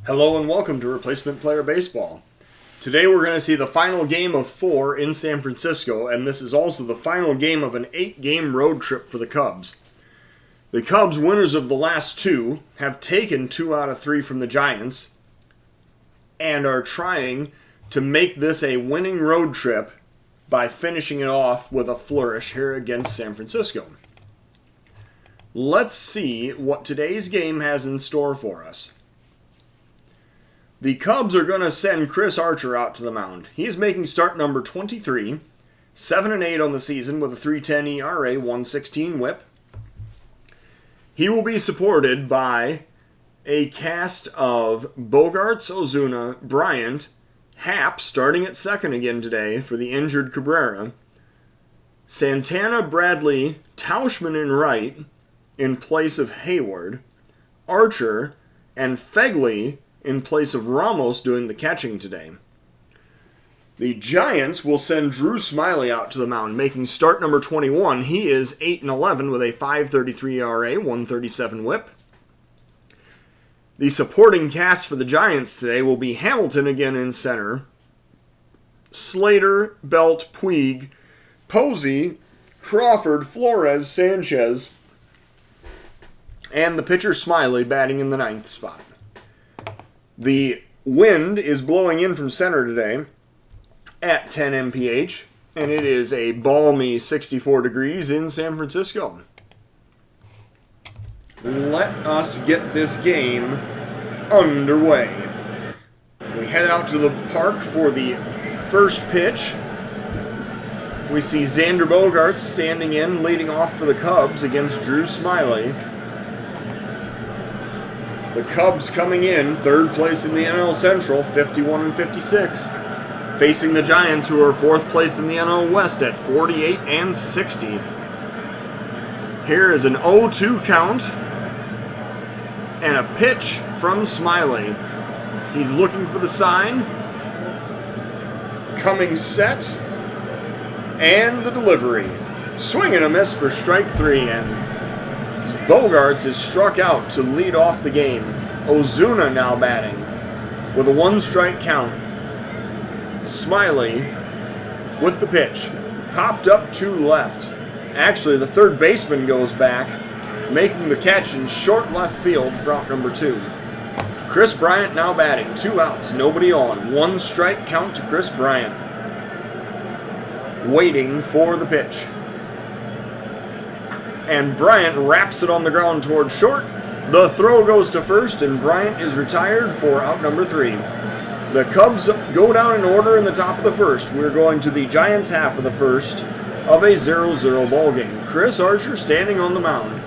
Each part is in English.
Hello and welcome to Replacement Player Baseball. Today we're going to see the final game of 4 in San Francisco, and this is also the final game of an 8-game road trip for the Cubs. The Cubs, winners of the last 2, have taken 2 out of 3 from the Giants and are trying to make this a winning road trip by finishing it off with a flourish here against San Francisco. Let's see what today's game has in store for us. The Cubs are going to send Chris Archer out to the mound. He is making start number 23, 7-8 on the season with a 3.10 ERA, 1.16 WHIP. He will be supported by a cast of Bogaerts, Ozuna, Bryant, Happ starting at second again today for the injured Cabrera, Santana, Bradley, Tauchman in right in place of Hayward, Archer, and Phegley in place of Ramos doing the catching today. The Giants will send Drew Smyly out to the mound, making start number 21. He is 8-11 with a 5.33 ERA, 1.37 WHIP. The supporting cast for the Giants today will be Hamilton again in center, Slater, Belt, Puig, Posey, Crawford, Flores, Sanchez, and the pitcher Smyly batting in the 9th spot. The wind is blowing in from center today at 10 mph, and it is a balmy 64 degrees in San Francisco. Let us get this game underway. We head out to the park for the first pitch. We see Xander Bogaerts standing in, leading off for the Cubs against Drew Smyly. The Cubs coming in, third place in the NL Central, 51-56. Facing the Giants, who are fourth place in the NL West at 48-60. Here is an 0-2 count. And a pitch from Smyly. He's looking for the sign. Coming set. And the delivery. Swing and a miss for strike 3, and Bogaerts is struck out to lead off the game. Ozuna now batting with a 1-strike count. Smyly with the pitch. Popped up to left. Actually, the third baseman goes back, making the catch in short left field for out number 2. Chris Bryant now batting. 2 outs, nobody on. 1-strike count to Chris Bryant. Waiting for the pitch. And Bryant wraps it on the ground toward short. The throw goes to first, and Bryant is retired for out number 3. The Cubs go down in order in the top of the first. We're going to the Giants' half of the first of a 0-0 ball game. Chris Archer standing on the mound.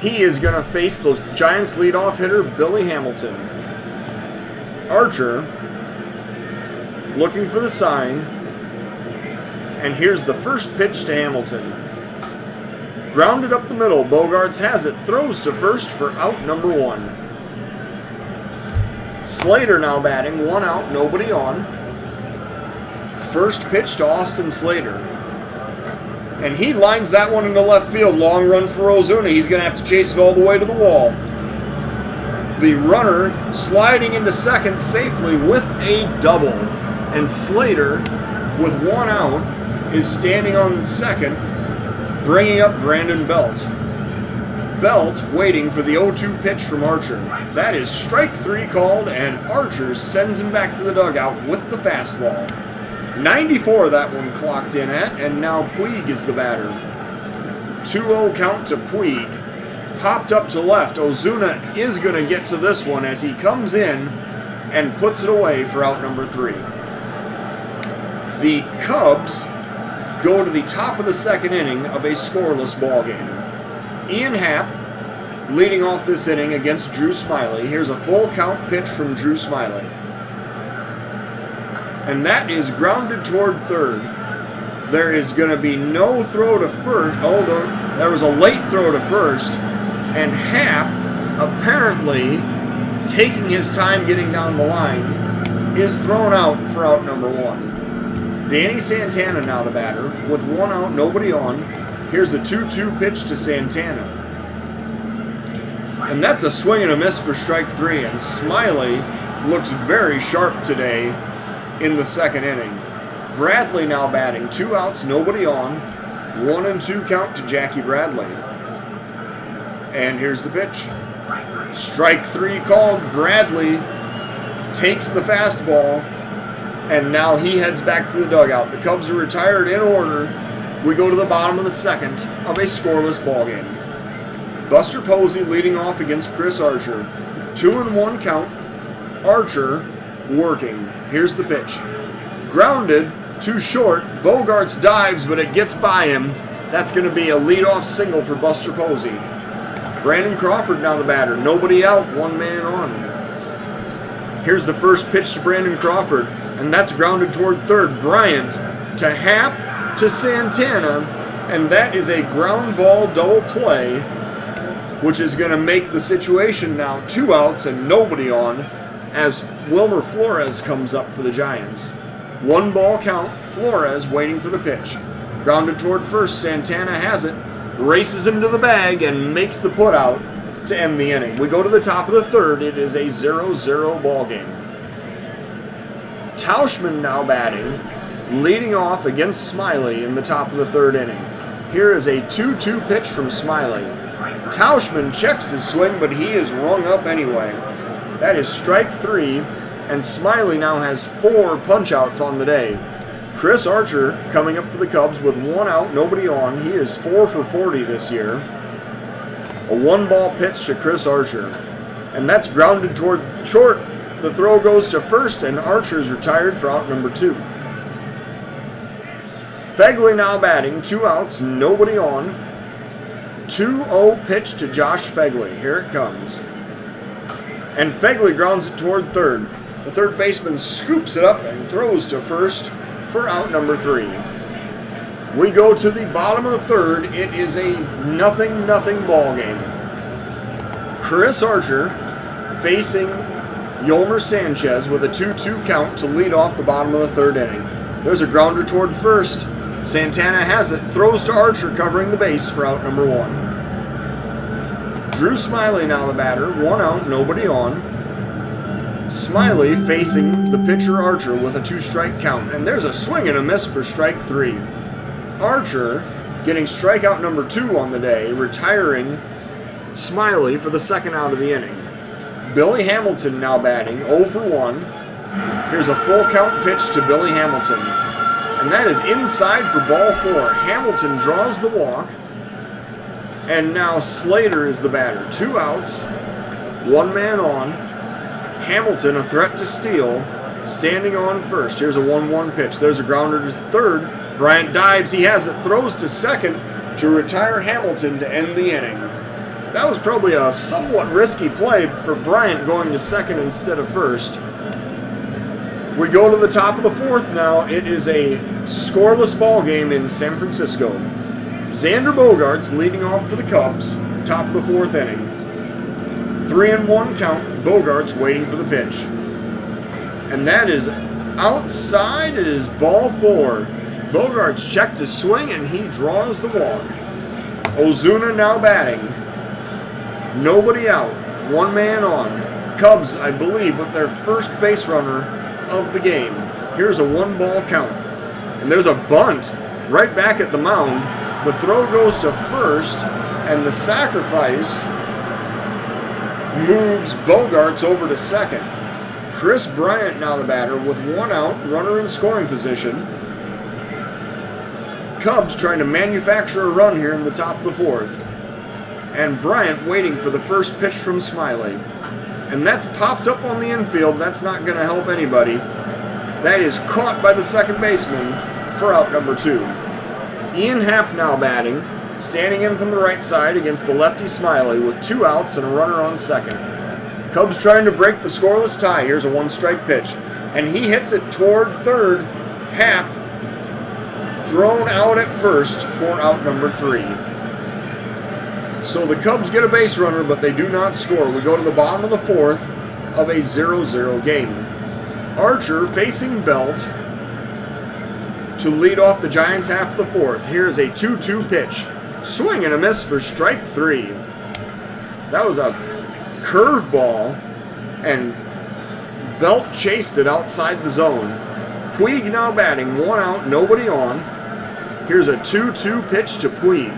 He is going to face the Giants' leadoff hitter, Billy Hamilton. Archer looking for the sign. And here's the first pitch to Hamilton. Grounded up the middle. Bogaerts has it. Throws to first for out number 1. Slater now batting. 1 out, nobody on. First pitch to Austin Slater. And he lines that one into left field. Long run for Ozuna. He's going to have to chase it all the way to the wall. The runner sliding into second safely with a double. And Slater, with 1 out, is standing on second, bringing up Brandon Belt. Belt waiting for the 0-2 pitch from Archer. That is strike 3 called, and Archer sends him back to the dugout with the fastball. 94 that one clocked in at, and now Puig is the batter. 2-0 count to Puig. Popped up to left. Ozuna is going to get to this one as he comes in and puts it away for out number 3. The Cubs go to the top of the second inning of a scoreless ball game. Ian Happ leading off this inning against Drew Smyly. Here's a full count pitch from Drew Smyly. And that is grounded toward third. There is going to be no throw to first. Oh, there was a late throw to first. And Happ, apparently taking his time getting down the line, is thrown out for out number 1. Danny Santana now the batter, with 1 out, nobody on. Here's the 2-2 pitch to Santana. And that's a swing and a miss for strike 3. And Smiley looks very sharp today in the second inning. Bradley now batting. 2 outs, nobody on. 1-2 count to Jackie Bradley. And here's the pitch. Strike 3 called. Bradley takes the fastball. And now he heads back to the dugout. The Cubs are retired in order. We go to the bottom of the second of a scoreless ball game. Buster Posey leading off against Chris Archer. 2-1 count. Archer working. Here's the pitch. Grounded, too short. Bogaerts dives, but it gets by him. That's going to be a leadoff single for Buster Posey. Brandon Crawford now the batter. Nobody out, 1 man on. Here's the first pitch to Brandon Crawford, and that's grounded toward third. Bryant to Happ to Santana, and that is a ground ball double play, which is going to make the situation now 2 outs and nobody on as Wilmer Flores comes up for the Giants. 1 ball count, Flores waiting for the pitch. Grounded toward first, Santana has it, races into the bag, and makes the putout to end the inning. We go to the top of the third. It is a 0-0 ball game. Tauschman now batting, leading off against Smiley in the top of the third inning. Here is a 2-2 pitch from Smiley. Tauschman checks his swing, but he is rung up anyway. That is strike 3, and Smiley now has 4 punch-outs on the day. Chris Archer coming up for the Cubs with 1 out, nobody on. He is 4 for 40 this year. A 1-ball pitch to Chris Archer, and that's grounded toward short. The throw goes to first, and Archer is retired for out number 2. Fegley now batting, 2 outs, nobody on. 2-0 pitch to Josh Fegley. Here it comes. And Fegley grounds it toward third. The third baseman scoops it up and throws to first for out number 3. We go to the bottom of the third. It is a 0-0 ball game. Chris Archer facing Yolmer Sanchez with a 2-2 count to lead off the bottom of the third inning. There's a grounder toward first. Santana has it, throws to Archer covering the base for out number 1. Drew Smiley now the batter, 1 out, nobody on. Smiley facing the pitcher Archer with a 2-strike count, and there's a swing and a miss for strike 3. Archer getting strikeout number 2 on the day, retiring Smiley for the second out of the inning. Billy Hamilton now batting, 0 for 1. Here's a full count pitch to Billy Hamilton, and that is inside for ball 4. Hamilton draws the walk, and now Slater is the batter. 2 outs, 1 man on. Hamilton, a threat to steal, standing on first. Here's a 1-1 pitch. There's a grounder to third. Bryant dives. He has it. Throws to second to retire Hamilton to end the inning. That was probably a somewhat risky play for Bryant going to second instead of first. We go to the top of the fourth now. It is a scoreless ball game in San Francisco. Xander Bogaerts leading off for the Cubs, top of the fourth inning. 3-1 count, Bogaerts waiting for the pitch. And that is outside. It is ball 4. Bogaerts checked his swing and he draws the walk. Ozuna now batting. Nobody out. 1 man on. Cubs, I believe, with their first base runner of the game. Here's a 1-ball count. And there's a bunt right back at the mound. The throw goes to first, and the sacrifice moves Bogaerts over to second. Chris Bryant now the batter with 1 out, runner in scoring position. Cubs trying to manufacture a run here in the top of the fourth. And Bryant waiting for the first pitch from Smiley. And that's popped up on the infield. That's not going to help anybody. That is caught by the second baseman for out number 2. Ian Happ now batting, standing in from the right side against the lefty Smiley with 2 outs and a runner on second. Cubs trying to break the scoreless tie. Here's a 1-strike pitch. And he hits it toward third. Happ thrown out at first for out number 3. So the Cubs get a base runner, but they do not score. We go to the bottom of the fourth of a 0-0 game. Archer facing Belt to lead off the Giants half of the fourth. Here's a 2-2 pitch. Swing and a miss for strike 3. That was a curveball, and Belt chased it outside the zone. Puig now batting, 1 out, nobody on. Here's a 2-2 pitch to Puig.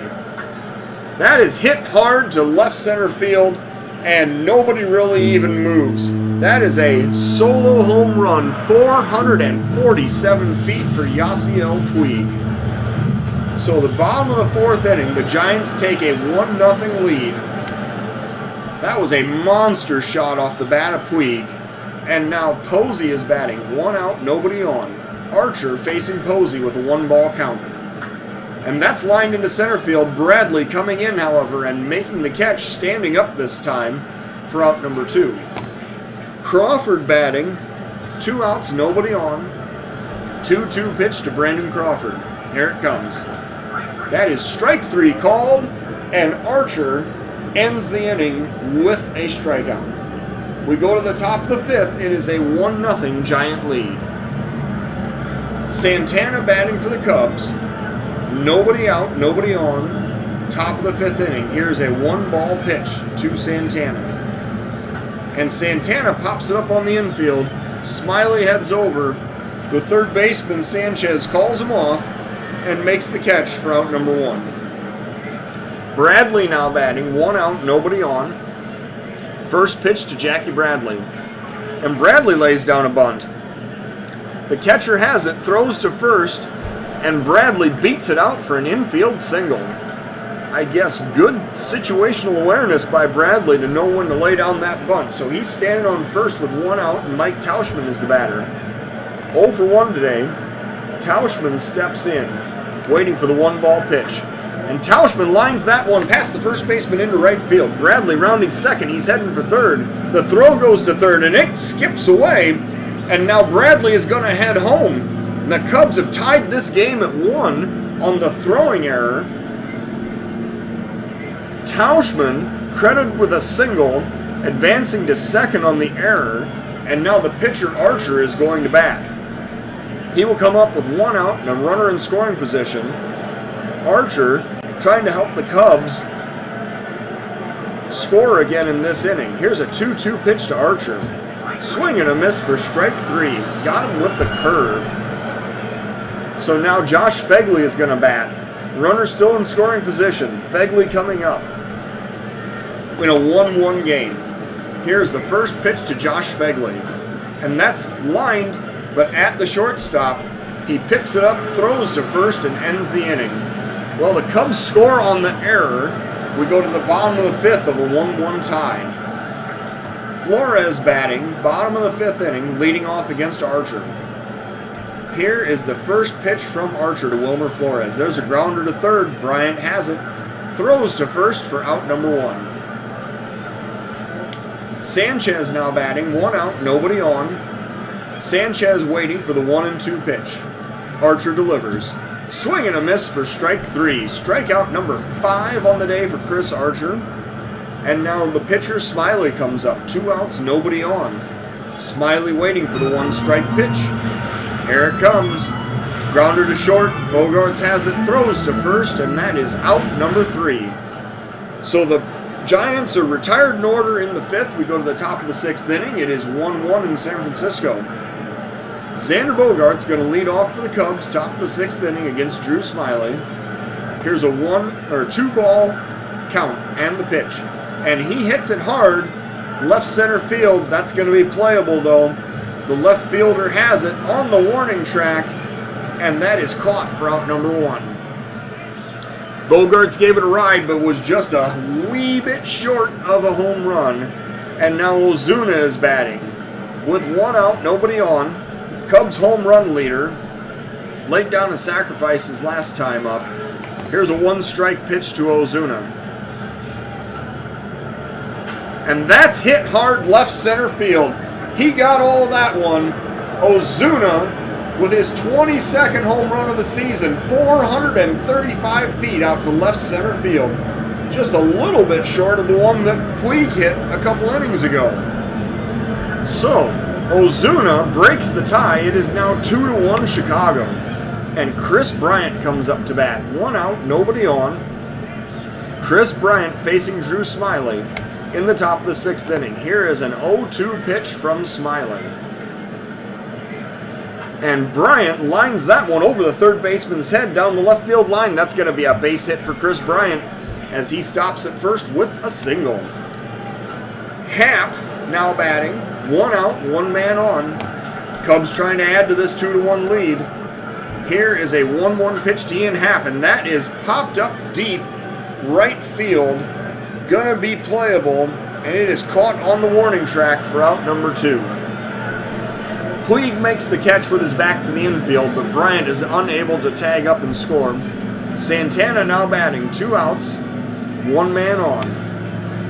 That is hit hard to left center field, and nobody really even moves. That is a solo home run, 447 feet for Yasiel Puig. So the bottom of the 4th inning, the Giants take a 1-0 lead. That was a monster shot off the bat of Puig. And now Posey is batting, 1 out, nobody on. Archer facing Posey with a 1-ball count. And that's lined into center field. Bradley coming in, however, and making the catch, standing up this time for out number 2. Crawford batting, 2 outs, nobody on. 2-2 pitch to Brandon Crawford. Here it comes. That is strike 3 called, and Archer ends the inning with a strikeout. We go to the top of the 5th. It is a 1-0 Giant lead. Santana batting for the Cubs. Nobody out, nobody on. Top of the 5th inning. Here's a 1-ball pitch to Santana. And Santana pops it up on the infield. Smiley heads over. The third baseman, Sanchez, calls him off and makes the catch for out number 1. Bradley now batting, 1 out, nobody on. First pitch to Jackie Bradley. And Bradley lays down a bunt. The catcher has it, throws to first, and Bradley beats it out for an infield single. I guess good situational awareness by Bradley to know when to lay down that bunt. So he's standing on first with 1 out, and Mike Tauschman is the batter. 0 for 1 today. Tauschman steps in, waiting for the 1-ball pitch. And Tauschman lines that one past the first baseman into right field. Bradley rounding second. He's heading for third. The throw goes to third, and it skips away. And now Bradley is going to head home. And the Cubs have tied this game at 1 on the throwing error. Tauschman credited with a single, advancing to second on the error. And now the pitcher, Archer, is going to bat. He will come up with 1 out and a runner in scoring position. Archer trying to help the Cubs score again in this inning. Here's a 2-2 pitch to Archer. Swing and a miss for strike 3. Got him with the curve. So now Josh Phegley is going to bat. Runner still in scoring position. Phegley coming up in a 1-1 game. Here's the first pitch to Josh Phegley. And that's lined, but at the shortstop. He picks it up, throws to first, and ends the inning. Well, the Cubs score on the error. We go to the bottom of the 5th of a 1-1 tie. Flores batting, bottom of the 5th inning, leading off against Archer. Here is the first pitch from Archer to Wilmer Flores. There's a grounder to third. Bryant has it. Throws to first for out number 1. Sanchez now batting, 1 out, nobody on. Sanchez waiting for the 1-2 pitch. Archer delivers. Swing and a miss for strike 3. Strikeout number 5 on the day for Chris Archer. And now the pitcher, Smiley, comes up. 2 outs, nobody on. Smiley waiting for the 1-strike pitch. Here it comes. Grounder to short. Bogaerts has it, throws to first, and that is out number 3. So the Giants are retired in order in the 5th. We go to the top of the 6th inning. It is 1-1 in San Francisco. Xander Bogaerts going to lead off for the Cubs, top of the 6th inning against Drew Smiley. Here's a 2-ball count and the pitch. And he hits it hard, left center field. That's going to be playable, though. The left fielder has it on the warning track, and that is caught for out number 1. Bogaerts gave it a ride, but was just a wee bit short of a home run. And now Ozuna is batting. With 1 out, nobody on. Cubs home run leader. Laid down a sacrifice his last time up. Here's a 1-strike pitch to Ozuna. And that's hit hard left center field. He got all of that one. Ozuna with his 22nd home run of the season. 435 feet out to left center field. Just a little bit short of the one that Puig hit a couple innings ago. So, Ozuna breaks the tie. It is now 2-1 Chicago. And Chris Bryant comes up to bat. 1 out, nobody on. Chris Bryant facing Drew Smiley. in the top of the 6th inning. Here is an 0-2 pitch from Smiley. And Bryant lines that one over the third baseman's head down the left field line. That's going to be a base hit for Chris Bryant as he stops at first with a single. Happ now batting. 1 out, 1 man on. Cubs trying to add to this 2-1 lead. Here is a 1-1 pitch to Ian Happ, and that is popped up deep right field. Gonna be playable, and it is caught on the warning track for out number 2. Puig makes the catch with his back to the infield, but Bryant is unable to tag up and score. Santana now batting. 2 outs, 1 man on.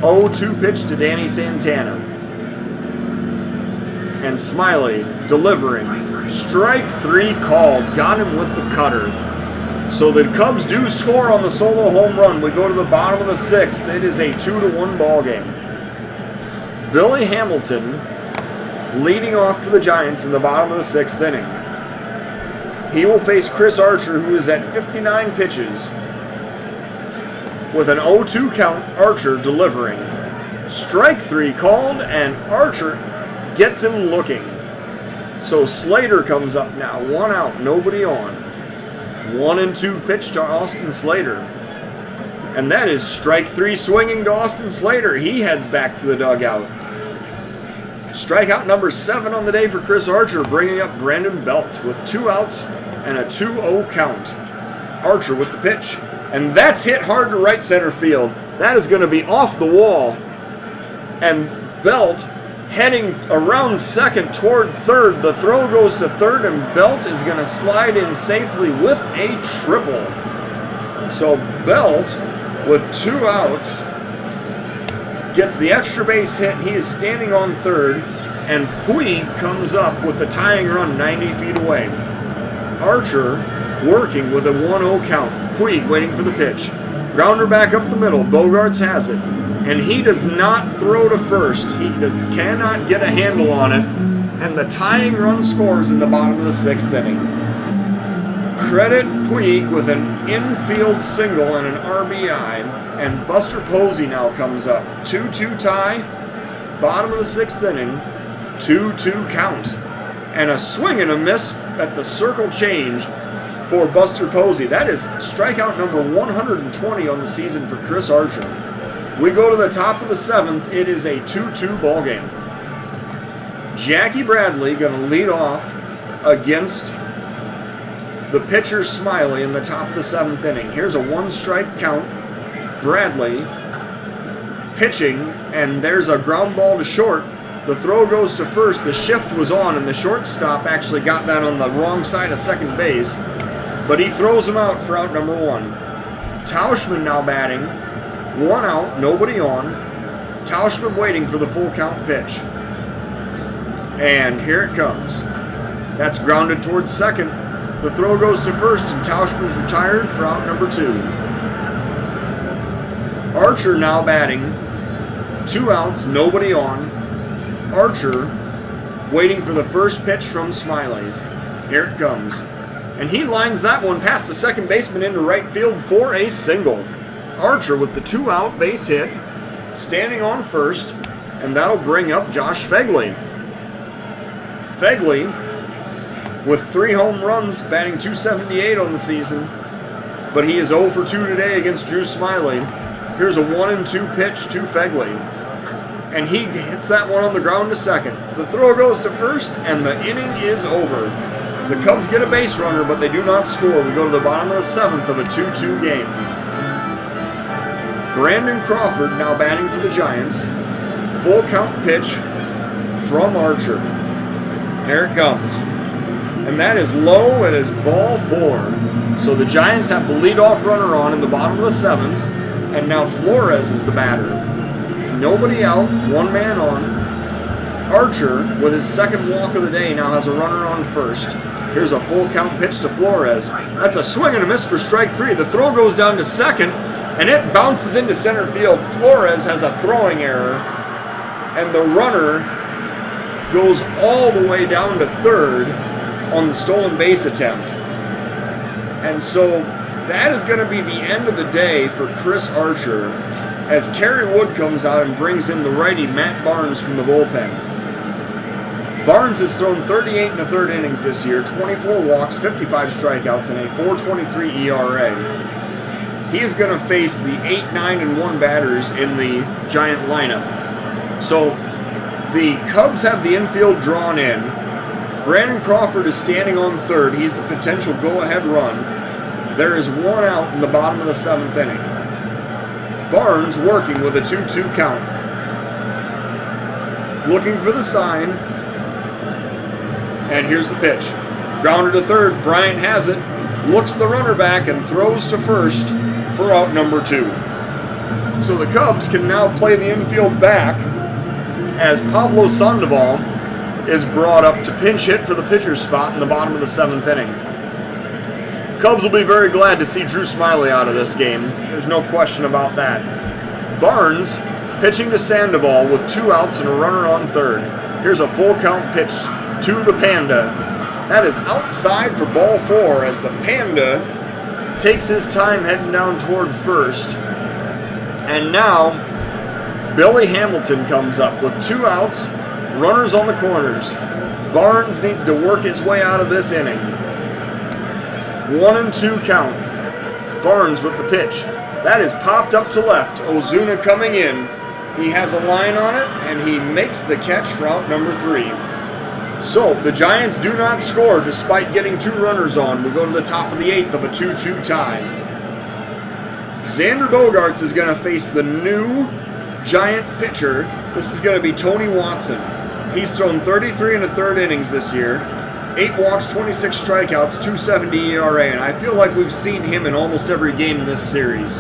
0-2 pitch to Danny Santana. And Smiley delivering. Strike 3 called. Got him with the cutter. So the Cubs do score on the solo home run. We go to the bottom of the 6th. It is a 2-1 ball game. Billy Hamilton leading off for the Giants in the bottom of the 6th inning. He will face Chris Archer, who is at 59 pitches. With an 0-2 count, Archer delivering. Strike 3 called, and Archer gets him looking. So Slater comes up now. 1 out, nobody on. 1-2 pitch to Austin Slater. And that is strike 3 swinging to Austin Slater. He heads back to the dugout. Strikeout number 7 on the day for Chris Archer, bringing up Brandon Belt with 2 outs and a 2-0 count. Archer with the pitch. And that's hit hard to right center field. That is going to be off the wall. And Belt heading around second toward third. The throw goes to third, and Belt is going to slide in safely with a triple. So Belt, with 2 outs, gets the extra base hit. He is standing on third, and Puig comes up with the tying run 90 feet away. Archer working with a 1-0 count. Puig waiting for the pitch. Grounder back up the middle. Bogaerts has it. And he does not throw to first. He cannot get a handle on it. And the tying run scores in the bottom of the 6th inning. Credit Puig with an infield single and an RBI. And Buster Posey now comes up. 2-2 tie. Bottom of the 6th inning. 2-2 count. And a swing and a miss at the circle change for Buster Posey. That is strikeout number 120 on the season for Chris Archer. We go to the top of the 7th. It is a 2-2 ball game. Jackie Bradley going to lead off against the pitcher Smiley in the top of the 7th inning. Here's a 1-strike count. Bradley pitching, and there's a ground ball to short. The throw goes to first. The shift was on, and the shortstop actually got that on the wrong side of second base. But he throws him out for out number 1. Tauschman now batting. 1 out, nobody on. Tauschman waiting for the full count pitch. And here it comes. That's grounded towards second. The throw goes to first, and Tauschman's retired for out number 2. Archer now batting. 2 outs, nobody on. Archer waiting for the first pitch from Smiley. Here it comes. And he lines that one past the second baseman into right field for a single. Archer with the 2-out base hit, standing on first, and that'll bring up Josh Phegley. Phegley with 3 home runs, batting .278 on the season, but he is 0 for 2 today against Drew Smiley. Here's a 1-2 pitch to Phegley, and he hits that one on the ground to second. The throw goes to first, and the inning is over. The Cubs get a base runner, but they do not score. We go to the bottom of the 7th of a 2-2 game. Brandon Crawford now batting for the Giants. Full count pitch from Archer. There it comes. And that is low. It is ball 4. So the Giants have the leadoff runner on in the bottom of the 7th. And now Flores is the batter. Nobody out. 1 man on. Archer, with his second walk of the day, now has a runner on first. Here's a full count pitch to Flores. That's a swing and a miss for strike 3. The throw goes down to second, and it bounces into center field. Flores has a throwing error, and the runner goes all the way down to third on the stolen base attempt. And so that is going to be the end of the day for Chris Archer. as Kerry Wood comes out and brings in the righty Matt Barnes from the bullpen. Barnes has thrown 38 in the third innings this year, 24 walks, 55 strikeouts, and a 4.23 ERA. He is going to face the 8, 9, and 1 batters in the Giant lineup. So the Cubs have the infield drawn in. Brandon Crawford is standing on third. He's the potential go-ahead run. There is one out in the bottom of the 7th inning. Barnes working with a 2-2 count. Looking for the sign. And here's the pitch. Grounded to third. Bryant has it. Looks the runner back and throws to first for out number 2. So the Cubs can now play the infield back as Pablo Sandoval is brought up to pinch hit for the pitcher's spot in the bottom of the 7th inning. Cubs will be very glad to see Drew Smyly out of this game. There's no question about that. Barnes pitching to Sandoval with 2 outs and a runner on third. Here's a full count pitch to the Panda. That is outside for ball 4 as the Panda takes his time heading down toward first. And now Billy Hamilton comes up with 2 outs, runners on the corners. Barnes needs to work his way out of this inning. 1-2 count. Barnes with the pitch. That is popped up to left. Ozuna coming in. He has a line on it, and he makes the catch for out number 3. So, the Giants do not score despite getting 2 runners on. We go to the top of the 8th of a 2-2 tie. Xander Bogaerts is going to face the new Giant pitcher. This is going to be Tony Watson. He's thrown 33 in the third innings this year. 8 walks, 26 strikeouts, 2.70 ERA, and I feel like we've seen him in almost every game in this series.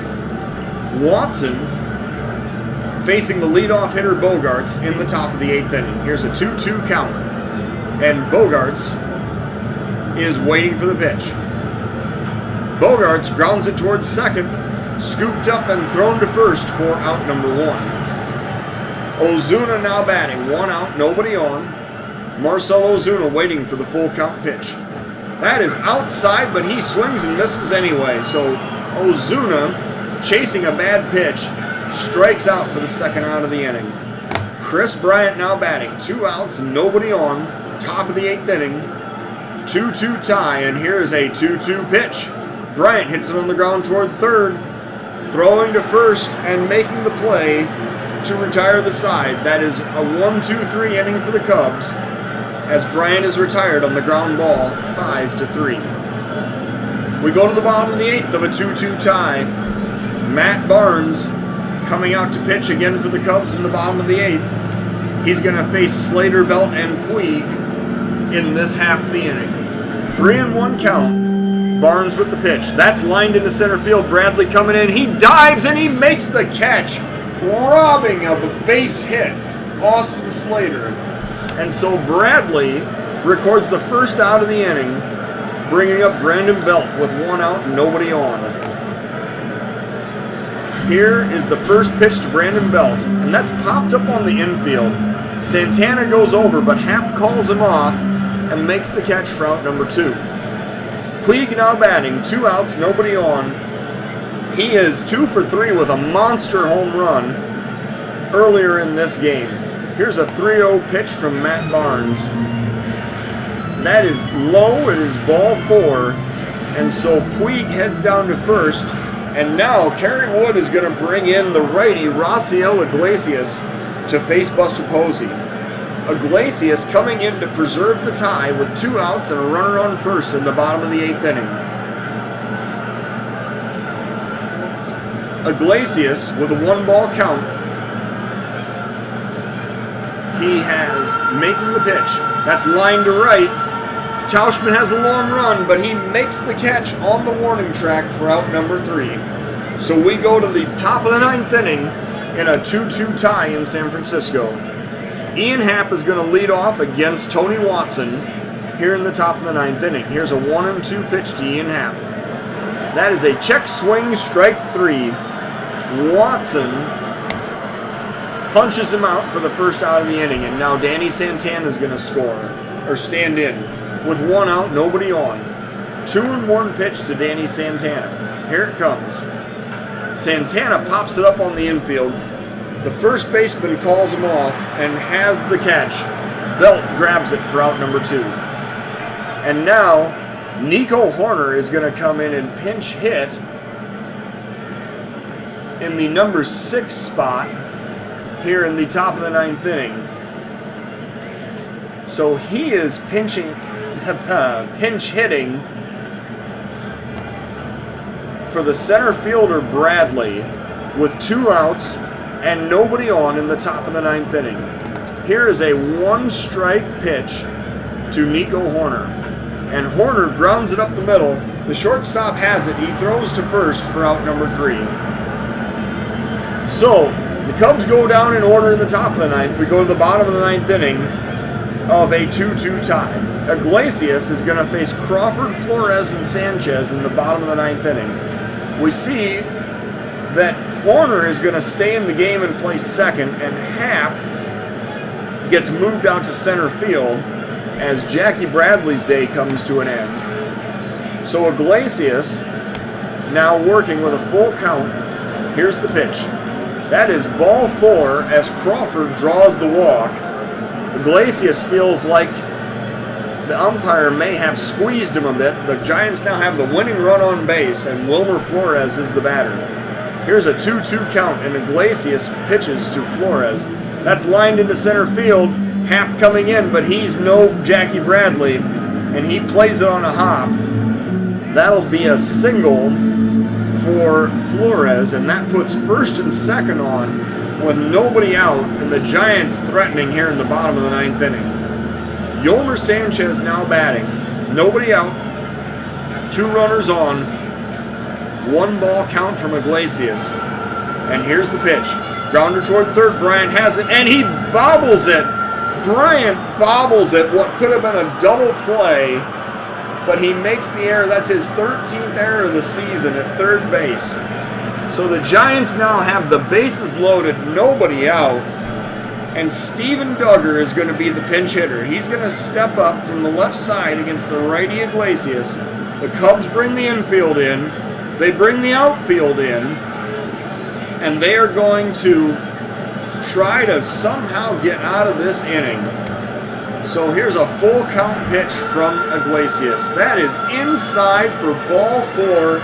Watson facing the leadoff hitter Bogaerts in the top of the 8th inning. Here's a 2-2 count, and Bogaerts is waiting for the pitch. Bogaerts grounds it towards second, scooped up and thrown to first for out number 1. Ozuna now batting, 1 out, nobody on. Marcell Ozuna waiting for the full count pitch. That is outside, but he swings and misses anyway. So Ozuna, chasing a bad pitch, strikes out for the second out of the inning. Chris Bryant now batting, 2 outs, nobody on. Top of the 8th inning. 2-2 tie, and here is a 2-2 pitch. Bryant hits it on the ground toward third, throwing to first and making the play to retire the side. That is a 1-2-3 inning for the Cubs, as Bryant is retired on the ground ball, 5-3. We go to the bottom of the 8th of a 2-2 tie. Matt Barnes coming out to pitch again for the Cubs in the bottom of the 8th. He's going to face Slater, Belt, and Puig in this half of the inning. 3-1 count. Barnes with the pitch. That's lined into center field. Bradley coming in. He dives and he makes the catch, robbing of a base hit Austin Slater. And so Bradley records the first out of the inning, bringing up Brandon Belt with 1 out and nobody on. Here is the first pitch to Brandon Belt, and that's popped up on the infield. Santana goes over, but Happ calls him off and makes the catch for out number 2. Puig now batting, 2 outs, nobody on. He is 2 for 3 with a monster home run earlier in this game. Here's a 3-0 pitch from Matt Barnes. That is low. It is ball 4. And so Puig heads down to first. And now Kerry Wood is going to bring in the righty Raisel Iglesias to face Buster Posey. Iglesias coming in to preserve the tie with 2 outs and a runner on first in the bottom of the 8th inning. Iglesias with a 1-ball count. He has making the pitch. That's line to right. Tauschman has a long run, but he makes the catch on the warning track for out number 3. So we go to the top of the 9th inning in a 2-2 tie in San Francisco. Ian Happ is going to lead off against Tony Watson here in the top of the 9th inning. Here's a 1-2 pitch to Ian Happ. That is a check swing, strike 3. Watson punches him out for the first out of the inning, and now Danny Santana is going to score, or stand in, with 1 out, nobody on. 2-1 pitch to Danny Santana. Here it comes. Santana pops it up on the infield. The first baseman calls him off and has the catch. Belt grabs it for out number 2. And now Nico Hoerner is going to come in and pinch hit in the number 6 spot here in the top of the 9th inning. So he is pinch hitting for the center fielder Bradley with 2 outs and nobody on in the top of the 9th inning. Here is a 1-strike pitch to Nico Hoerner. And Hoerner grounds it up the middle. The shortstop has it. He throws to first for out number 3. So, the Cubs go down in order in the top of the 9th. We go to the bottom of the 9th inning of a 2-2 tie. Iglesias is going to face Crawford, Flores, and Sanchez in the bottom of the 9th inning. We see that Hoerner is going to stay in the game and play second, and Happ gets moved out to center field as Jackie Bradley's day comes to an end. So Iglesias now working with a full count. Here's the pitch. That is ball 4 as Crawford draws the walk. Iglesias feels like the umpire may have squeezed him a bit. The Giants now have the winning run on base, and Wilmer Flores is the batter. Here's a 2-2 count, and Iglesias pitches to Flores. That's lined into center field. Happ coming in, but he's no Jackie Bradley, and he plays it on a hop. That'll be a single for Flores, and that puts first and second on with nobody out, and the Giants threatening here in the bottom of the 9th inning. Yolmer Sanchez now batting. Nobody out. 2 runners on. 1 ball count from Iglesias. And here's the pitch. Grounder toward third. Bryant has it, and he bobbles it. Bryant bobbles it, what could have been a double play, but he makes the error. That's his 13th error of the season at third base. So the Giants now have the bases loaded, nobody out, and Steven Duggar is going to be the pinch hitter. He's going to step up from the left side against the righty Iglesias. The Cubs bring the infield in, they bring the outfield in, and they are going to try to somehow get out of this inning. So here's a full count pitch from Iglesias. That is inside for ball 4,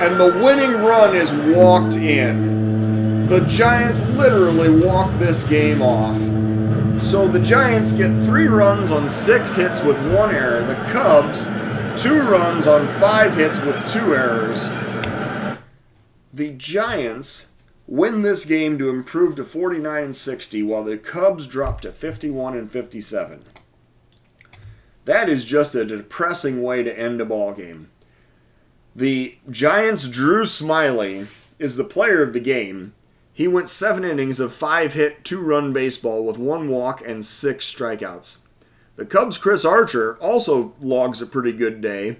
and the winning run is walked in. The Giants literally walked this game off. So the Giants get 3 runs on 6 hits with 1 error. The Cubs, 2 runs on 5 hits with 2 errors. The Giants win this game to improve to 49-60, while the Cubs drop to 51-57. That is just a depressing way to end a ball game. The Giants' Drew Smyly is the player of the game. He went 7 innings of 5-hit, 2-run baseball with 1 walk and 6 strikeouts. The Cubs' Chris Archer also logs a pretty good day,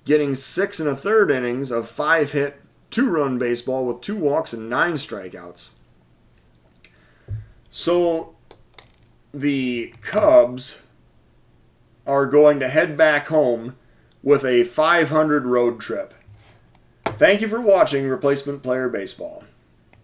getting 6 1/3 innings of 5-hit, 2-run baseball with 2 walks and 9 strikeouts. So the Cubs are going to head back home with a .500 road trip. Thank you for watching Replacement Player Baseball.